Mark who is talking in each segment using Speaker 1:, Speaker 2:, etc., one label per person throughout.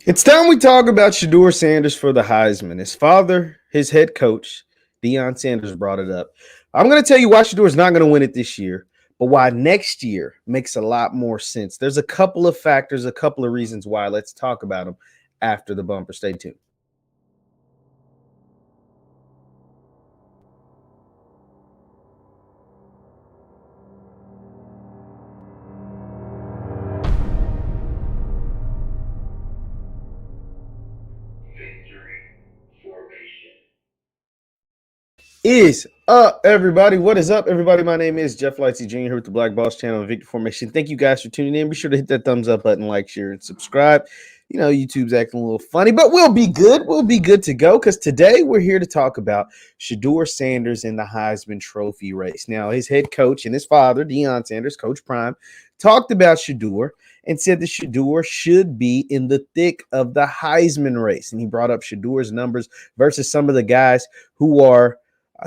Speaker 1: It's time we talk about Shedeur Sanders for the Heisman. His father, his head coach, Deion Sanders, brought it up. I'm going to tell you why Shedeur is not going to win it this year, but why next year makes a lot more sense. There's a couple of factors, a couple of reasons why. Let's talk about them after the bumper. Stay tuned. Is up, everybody? What is up, everybody? My name is JeffLightsyJr here with the Black Boss channel and Victor Formation. Thank you guys for tuning in. Be sure to hit that thumbs up button, like, share, and subscribe. You know, YouTube's acting a little funny, but we'll be good. We'll be good to go because today we're here to talk about Shedeur Sanders in the Heisman Trophy race. Now, his head coach and his father, Deion Sanders, Coach Prime, talked about Shedeur and said that Shedeur should be in the thick of the Heisman race. And he brought up Shedeur's numbers versus some of the guys who are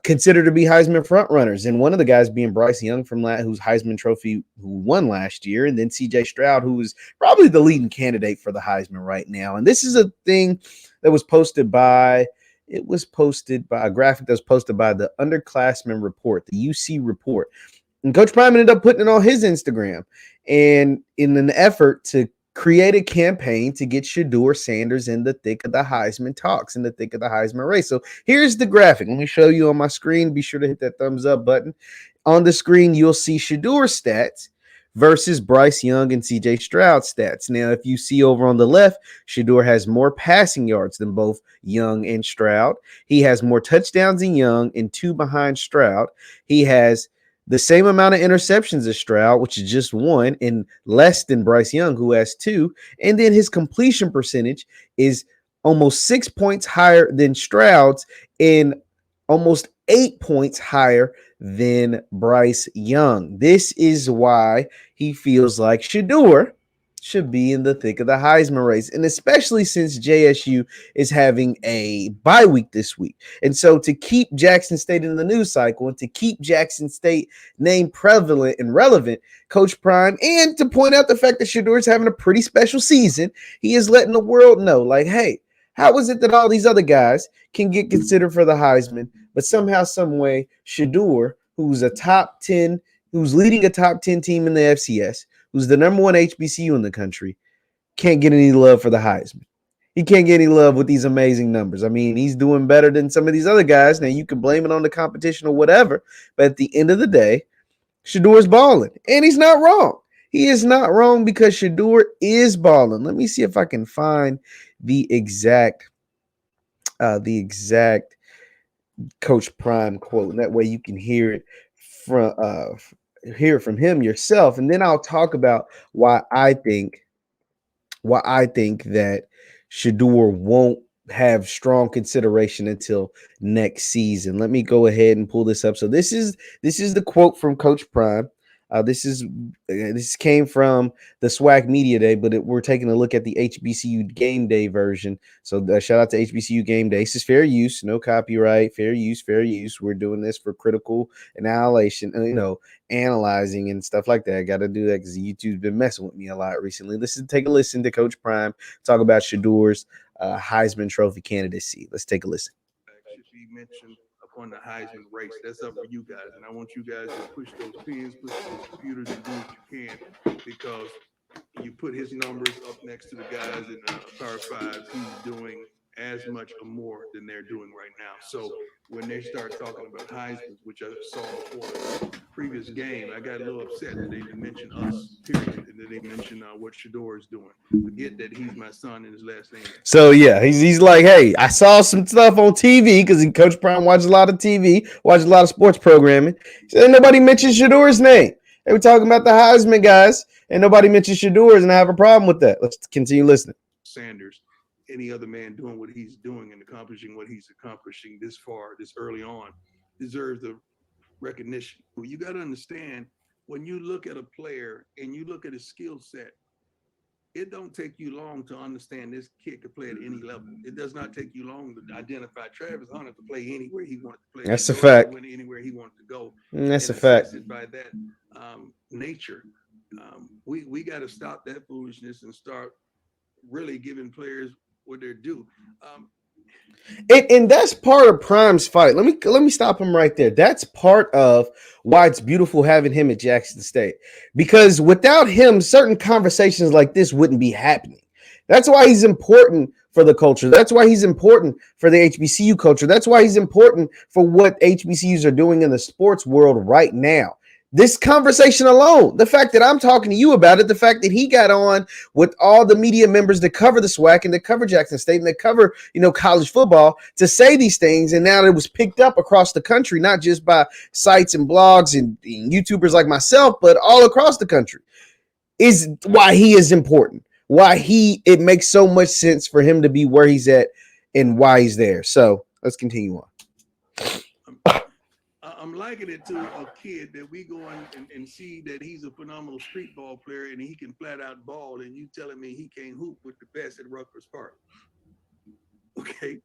Speaker 1: considered to be Heisman frontrunners, and one of the guys being Bryce Young from who's Heisman Trophy who won last year, and then C.J. Stroud, who is probably the leading candidate for the Heisman right now. And this is a thing that was posted by a graphic that was posted by the Underclassmen Report, the UC Report, and Coach Prime ended up putting it on his Instagram, and in an effort to create a campaign to get Shedeur Sanders in the thick of the Heisman talks, in the thick of the Heisman race. So here's the graphic. Let me show you on my screen. Be sure to hit that thumbs up button. On the screen, you'll see Shedeur stats versus Bryce Young and CJ Stroud stats. Now, if you see over on the left, Shedeur has more passing yards than both Young and Stroud. He has more touchdowns than Young and 2 behind Stroud. He has the same amount of interceptions as Stroud, which is just 1, and less than Bryce Young, who has 2. And then his completion percentage is almost 6 points higher than Stroud's and almost 8 points higher than Bryce Young. This is why he feels like Shedeur should be in the thick of the Heisman race, and especially since JSU is having a bye week this week. And so to keep Jackson State in the news cycle and to keep Jackson State name prevalent and relevant, Coach Prime, and to point out the fact that Shedeur is having a pretty special season, he is letting the world know, like, hey, how is it that all these other guys can get considered for the Heisman, but somehow, some way, Shedeur, who's who's leading a top 10 team in the FCS, who's the number 1 HBCU in the country, can't get any love for the Heisman. He can't get any love with these amazing numbers. I mean, he's doing better than some of these other guys. Now, you can blame it on the competition or whatever, but at the end of the day, Shedeur's balling, and he's not wrong. He is not wrong because Shedeur is balling. Let me see if I can find the exact Coach Prime quote, and that way you can hear it from him yourself, and then I'll talk about why I think that Shedeur won't have strong consideration until next season. Let me go ahead and pull this up. So this is the quote from Coach Prime. This came from the SWAC Media Day, but we're taking a look at the HBCU Game Day version. So shout out to HBCU Game Day. This is fair use, no copyright, fair use, fair use. We're doing this for critical annihilation, analyzing and stuff like that. I got to do that because YouTube's been messing with me a lot recently. Take a listen to Coach Prime talk about Shedeur's Heisman Trophy candidacy. Let's take a listen.
Speaker 2: Should be mentioned upon the Heisman race. That's up for you guys, and I want you guys to push those pins, push those computers, and do what you can, because you put his numbers up next to the guys in the Power Fives. He's doing as much or more than they're doing right now. So when they start talking about Heisman, which I saw before the previous game, I got a little upset that they didn't mention us, period, and that they mentioned what Shedeur is doing. Forget that he's my son and his last name.
Speaker 1: So yeah, he's like, hey, I saw some stuff on TV because Coach Prime watches a lot of TV, watches a lot of sports programming. So nobody mentioned Shedeur's name. They were talking about the Heisman guys, and nobody mentioned Shedeur's, and I have a problem with that. Let's continue listening.
Speaker 2: Sanders, any other man doing what he's doing and accomplishing what he's accomplishing this far, this early on, deserves the recognition. Well, you got to understand, when you look at a player and you look at his skill set, it don't take you long to understand this kid could play at any level. It does not take you long to identify Travis Hunter to play anywhere he wanted to play.
Speaker 1: That's a fact.
Speaker 2: Anywhere he wanted to go.
Speaker 1: That's a fact.
Speaker 2: By that nature, we got to stop that foolishness and start really giving players what they're due.
Speaker 1: And that's part of Prime's fight. Let me stop him right there. That's part of why it's beautiful having him at Jackson State, because without him, certain conversations like this wouldn't be happening. That's why he's important for the culture. That's why he's important for the HBCU culture. That's why he's important for what HBCUs are doing in the sports world right now. This conversation alone, the fact that I'm talking to you about it, the fact that he got on with all the media members that cover the SWAC and that cover Jackson State and that cover, college football to say these things, and now it was picked up across the country, not just by sites and blogs and YouTubers like myself, but all across the country, is why he is important. It makes so much sense for him to be where he's at and why he's there. So let's continue on.
Speaker 2: I'm liking it to a kid that we go and see that he's a phenomenal street ball player and he can flat out ball, and you telling me he can't hoop with the best at Rutgers Park. Okay,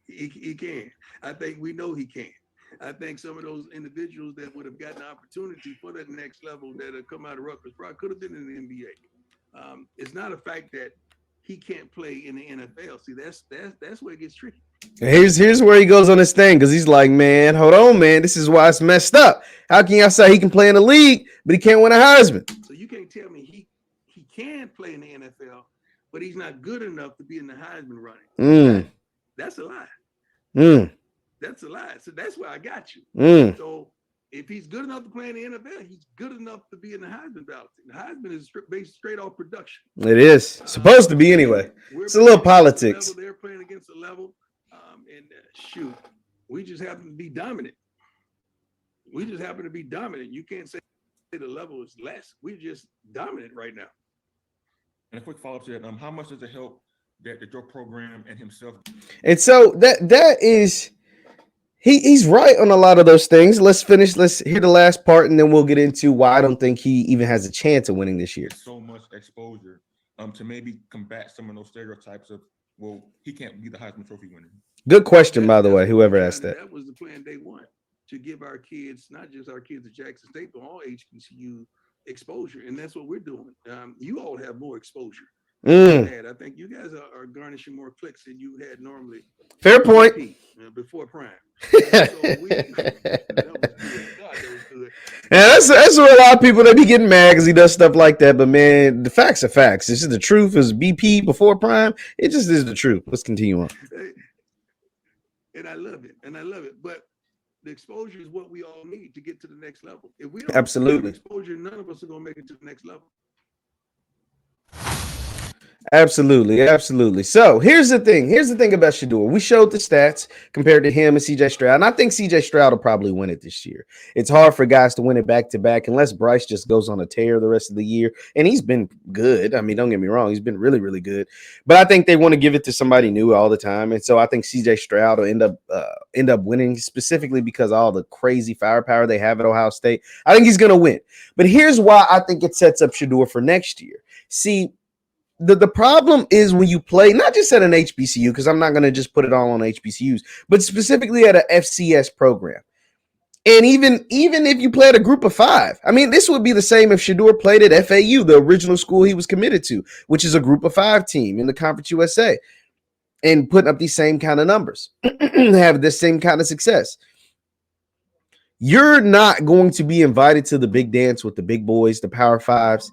Speaker 2: he can. I think we know he can. I think some of those individuals that would have gotten an opportunity for that next level that have come out of Rutgers Park could have been in the NBA. It's not a fact that he can't play in the NFL. See, that's where it gets tricky.
Speaker 1: Here's where he goes on his thing, because he's like, man, hold on, man. This is why it's messed up. How can y'all say he can play in the league, but he can't win a Heisman?
Speaker 2: So you can't tell me he can play in the NFL, but he's not good enough to be in the Heisman running. That's a lie. That's a lie. So that's where I got you. So if he's good enough to play in the NFL, he's good enough to be in the Heisman ballot. The Heisman is based straight off production.
Speaker 1: It is supposed to be anyway. It's a little politics.
Speaker 2: They're playing against a level. Shoot, we just happen to be dominant. You can't say the level is less. We're just dominant right now.
Speaker 3: And a quick follow-up to that, how much does it help that your program and himself?
Speaker 1: And so that is, he's right on a lot of those things. Let's hear the last part, and then we'll get into why I don't think he even has a chance of winning this year.
Speaker 3: So much exposure to maybe combat some of those stereotypes of, well, he can't be the Heisman Trophy winner.
Speaker 1: Good question, by the way, whoever asked that.
Speaker 2: That was the plan day one, to give our kids, not just our kids at Jackson State, but all HBCU exposure. And that's what we're doing. You all have more exposure. I think you guys are garnishing more clicks than you had normally.
Speaker 1: Fair point.
Speaker 2: Before Prime.
Speaker 1: That's where a lot of people, they be getting mad because he does stuff like that. But man, the facts are facts. This is the truth. Is BP before Prime? It just is the truth. Let's continue on.
Speaker 2: And I love it. But the exposure is what we all need to get to the next level. If we don't
Speaker 1: absolutely
Speaker 2: have exposure, none of us are going to make it to the next level.
Speaker 1: Absolutely. So here's the thing about Shedeur. We showed the stats compared to him and CJ Stroud, and I think CJ Stroud will probably win it this year. It's hard for guys to win it back to back unless Bryce just goes on a tear the rest of the year, and he's been good. I mean, don't get me wrong, he's been really, really good, but I think they want to give it to somebody new all the time, and so I think CJ Stroud will end up winning, specifically because of all the crazy firepower they have at Ohio State. I think he's going to win, but here's why I think it sets up Shedeur for next year. See, the problem is when you play, not just at an HBCU, because I'm not going to just put it all on HBCUs, but specifically at an FCS program. And even if you play at a group of five, I mean, this would be the same if Shedeur played at FAU, the original school he was committed to, which is a group of five team in the Conference USA, and putting up these same kind of numbers, have this same kind of success. You're not going to be invited to the big dance with the big boys, the Power Fives,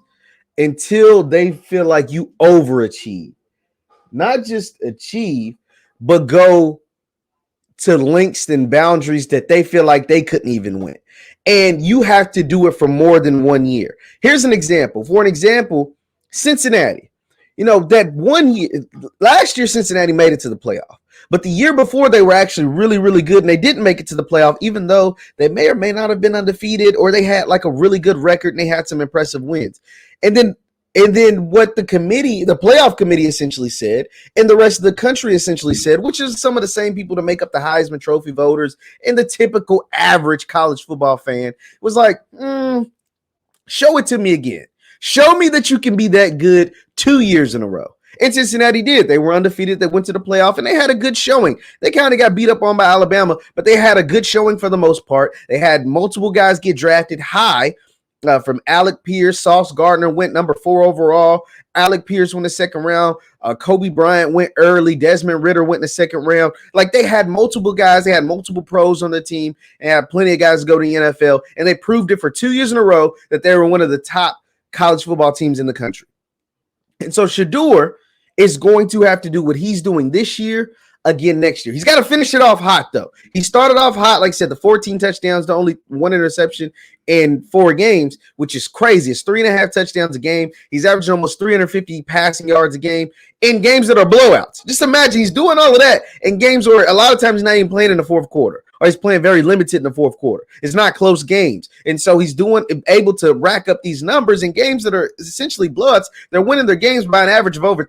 Speaker 1: until they feel like you overachieve. Not just achieve, but go to lengths and boundaries that they feel like they couldn't even win. And you have to do it for more than 1 year. Here's an example. For an example, Cincinnati. That 1 year, last year Cincinnati made it to the playoff. But the year before, they were actually really, really good, and they didn't make it to the playoff, even though they may or may not have been undefeated, or they had like a really good record and they had some impressive wins. And then what the playoff committee essentially said, and the rest of the country essentially said, which is some of the same people that make up the Heisman Trophy voters and the typical average college football fan, was like, show it to me again. Show me that you can be that good 2 years in a row. And Cincinnati did. They were undefeated. They went to the playoff, and they had a good showing. They kind of got beat up on by Alabama, but they had a good showing for the most part. They had multiple guys get drafted high, from Alec Pierce. Sauce Gardner went number 4 overall. Alec Pierce went the second round. Kobe Bryant went early. Desmond Ridder went in the second round. Like, they had multiple guys. They had multiple pros on the team and had plenty of guys to go to the NFL. And they proved it for 2 years in a row that they were one of the top college football teams in the country. And so Shedeur is going to have to do what he's doing this year again next year. He's got to finish it off hot, though. He started off hot, like I said, the 14 touchdowns, the only 1 interception in 4 games, which is crazy. It's 3.5 touchdowns a game. He's averaging almost 350 passing yards a game in games that are blowouts. Just imagine he's doing all of that in games where a lot of times he's not even playing in the fourth quarter, or he's playing very limited in the fourth quarter. It's not close games. And so he's able to rack up these numbers in games that are essentially blowouts. They're winning their games by an average of over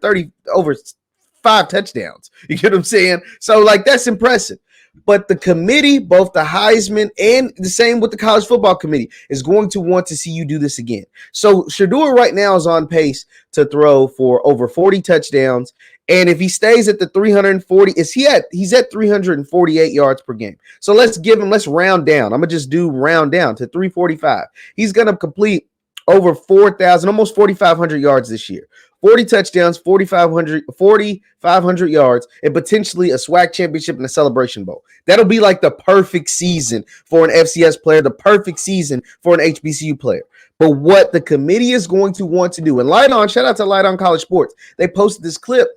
Speaker 1: 5 touchdowns. You get what I'm saying? So, like, that's impressive. But the committee, both the Heisman and the same with the college football committee, is going to want to see you do this again. So Shedeur right now is on pace to throw for over 40 touchdowns. And if he stays at the 340, he's at 348 yards per game. So let's round down. I'm going to just do round down to 345. He's going to complete over 4,000, almost 4,500 yards this year. 40 touchdowns, 4,500 yards, and potentially a SWAC championship and a Celebration Bowl. That'll be like the perfect season for an FCS player, the perfect season for an HBCU player. But what the committee is going to want to do, and shout out to Light On College Sports, they posted this clip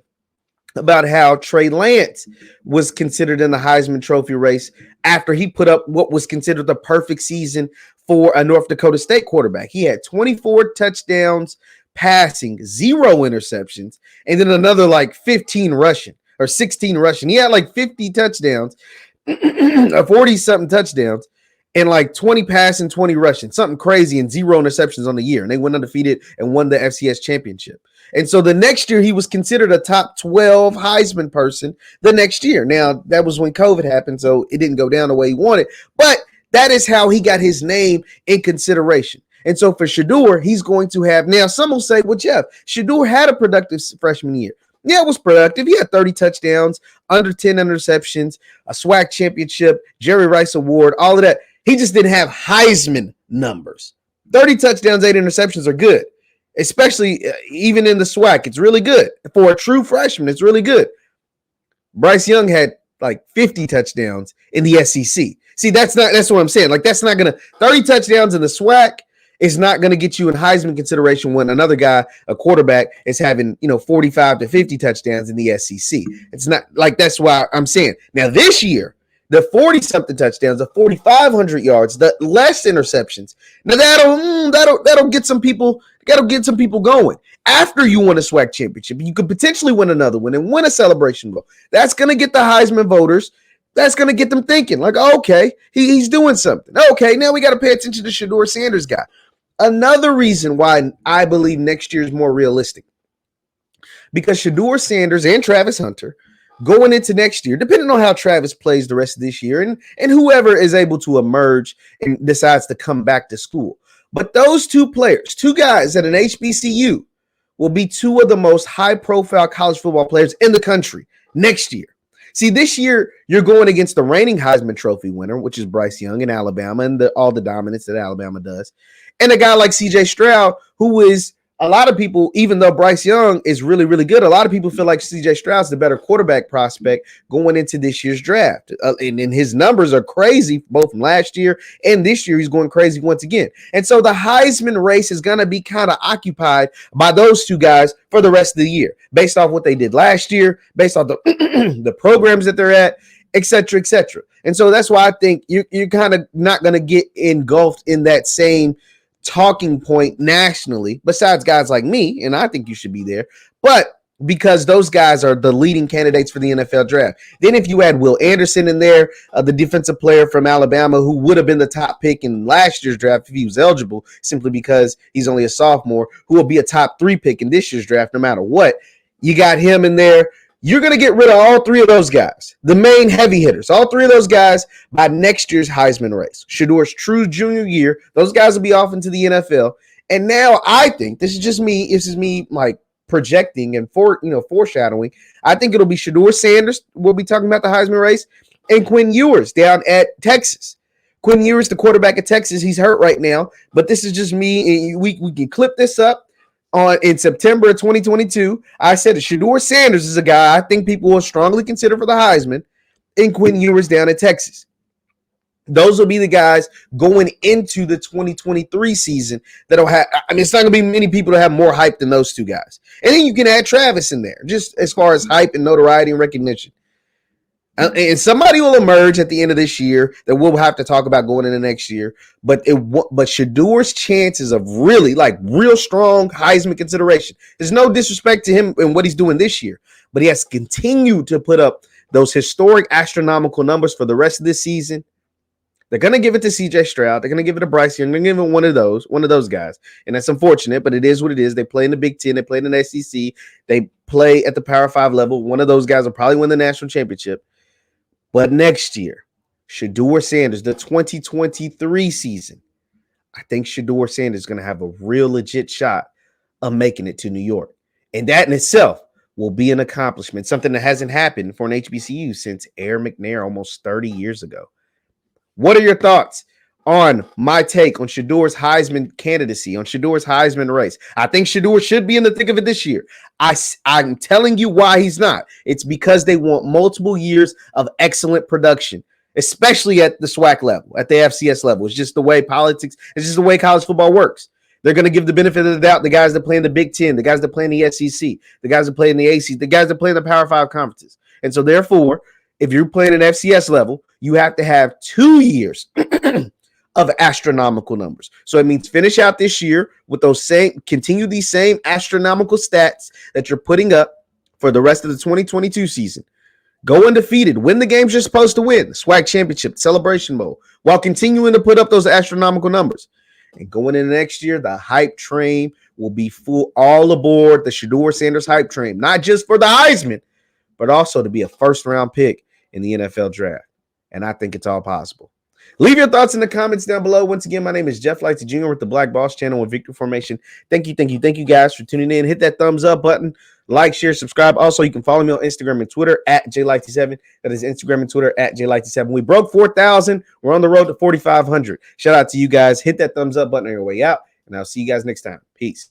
Speaker 1: about how Trey Lance was considered in the Heisman Trophy race after he put up what was considered the perfect season for a North Dakota State quarterback. He had 24 touchdowns passing, 0 interceptions, and then another like 15 rushing or 16 rushing. He had like 50 touchdowns, 40-something touchdowns, and like 20 passing, 20 rushing, something crazy, and 0 interceptions on the year. And they went undefeated and won the FCS championship. And so the next year, he was considered a top 12 Heisman person the next year. Now, that was when COVID happened, so it didn't go down the way he wanted. But that is how he got his name in consideration. And so for Shedeur, he's going to have, now some will say, well, Jeff, Shedeur had a productive freshman year. Yeah, it was productive. He had 30 touchdowns, under 10 interceptions, a SWAC championship, Jerry Rice Award, all of that. He just didn't have Heisman numbers. 30 touchdowns, 8 interceptions are good, especially even in the SWAC. It's really good. For a true freshman, it's really good. Bryce Young had like 50 touchdowns in the SEC. See, that's what I'm saying. Like, that's not going to, 30 touchdowns in the SWAC is not going to get you in Heisman consideration when another guy, a quarterback, is having, 45 to 50 touchdowns in the SEC. It's not like, that's why I'm saying. Now, this year, the 40-something touchdowns, the 4,500 yards, the less interceptions. Now, that'll get some people, going. After you win a SWAC championship, you could potentially win another one and win a Celebration Bowl. That's going to get the Heisman voters. That's going to get them thinking, like, okay, he's doing something. Okay, now we got to pay attention to Shedeur Sanders guy. Another reason why I believe next year is more realistic, because Shedeur Sanders and Travis Hunter going into next year, depending on how Travis plays the rest of this year and whoever is able to emerge and decides to come back to school. But those two players, 2 guys at an HBCU, will be 2 of the most high-profile college football players in the country next year. See, this year, you're going against the reigning Heisman Trophy winner, which is Bryce Young in Alabama, and all the dominance that Alabama does. And a guy like CJ Stroud, who is, a lot of people, even though Bryce Young is really, really good, a lot of people feel like CJ Stroud's the better quarterback prospect going into this year's draft. And his numbers are crazy, both from last year and this year. He's going crazy once again. And so the Heisman race is going to be kind of occupied by those 2 guys for the rest of the year, based off what they did last year, based off the, the programs that they're at, et cetera, et cetera. And so that's why I think you're kind of not going to get engulfed in that same talking point nationally, besides guys like me, and I think you should be there, but because those guys are the leading candidates for the NFL draft. Then if you add Will Anderson in there, the defensive player from Alabama who would have been the top pick in last year's draft if he was eligible, simply because he's only a sophomore, who will be a top 3 pick in this year's draft no matter what. You got him in there. You're going to get rid of all 3 of those guys, the main heavy hitters, all 3 of those guys by next year's Heisman race. Shedeur's true junior year, those guys will be off into the NFL. And now I think, this is me like projecting and foreshadowing. I think it'll be Shedeur Sanders. We'll be talking about the Heisman race, and Quinn Ewers down at Texas. Quinn Ewers, the quarterback of Texas, he's hurt right now, but this is just me. We can clip this up in September of 2022. I said Shedeur Sanders is a guy I think people will strongly consider for the Heisman, and Quinn Ewers down in Texas. Those will be the guys going into the 2023 season that'll have. I mean, it's not going to be many people that have more hype than those two guys. And then you can add Travis in there, just as far as hype and notoriety and recognition. And somebody will emerge at the end of this year that we'll have to talk about going into next year. But Shedeur's chances of really, like, real strong Heisman consideration. There's no disrespect to him and what he's doing this year, but he has continued to put up those historic astronomical numbers for the rest of this season. They're going to give it to CJ Stroud. They're going to give it to Bryce. They're going to give it one of those guys. And that's unfortunate, but it is what it is. They play in the Big Ten. They play in the SEC. They play at the Power 5 level. One of those guys will probably win the national championship. But next year, Shedeur Sanders, the 2023 season, I think Shedeur Sanders is going to have a real legit shot of making it to New York. And that in itself will be an accomplishment, something that hasn't happened for an HBCU since Air McNair almost 30 years ago. What are your thoughts on my take on Shedeur's Heisman candidacy, on Shedeur's Heisman race? I think Shedeur should be in the thick of it this year. I'm telling you why he's not. It's because they want multiple years of excellent production, especially at the SWAC level, at the FCS level. It's just the way politics, it's just the way college football works. They're going to give the benefit of the doubt the guys that play in the Big Ten, the guys that play in the SEC, the guys that play in the AC, the guys that play in the Power 5 conferences. And so therefore, if you're playing an FCS level, you have to have 2 years of astronomical numbers. So it means finish out this year with continue these same astronomical stats that you're putting up for the rest of the 2022 season. Go undefeated, win the games you're supposed to win, the SWAC championship, Celebration Bowl, while continuing to put up those astronomical numbers. And going into next year, the hype train will be full, all aboard the Shedeur Sanders hype train, not just for the Heisman, but also to be a first-round pick in the NFL draft. And I think it's all possible. Leave your thoughts in the comments down below. Once again, my name is JeffLightsyJr with the Black Boss channel with Victory Formation. Thank you guys for tuning in. Hit that thumbs up button, like, share, subscribe. Also, you can follow me on Instagram and Twitter at JLightsy7. That is Instagram and Twitter at JLightsy7. We broke 4,000. We're on the road to 4,500. Shout out to you guys. Hit that thumbs up button on your way out, and I'll see you guys next time. Peace.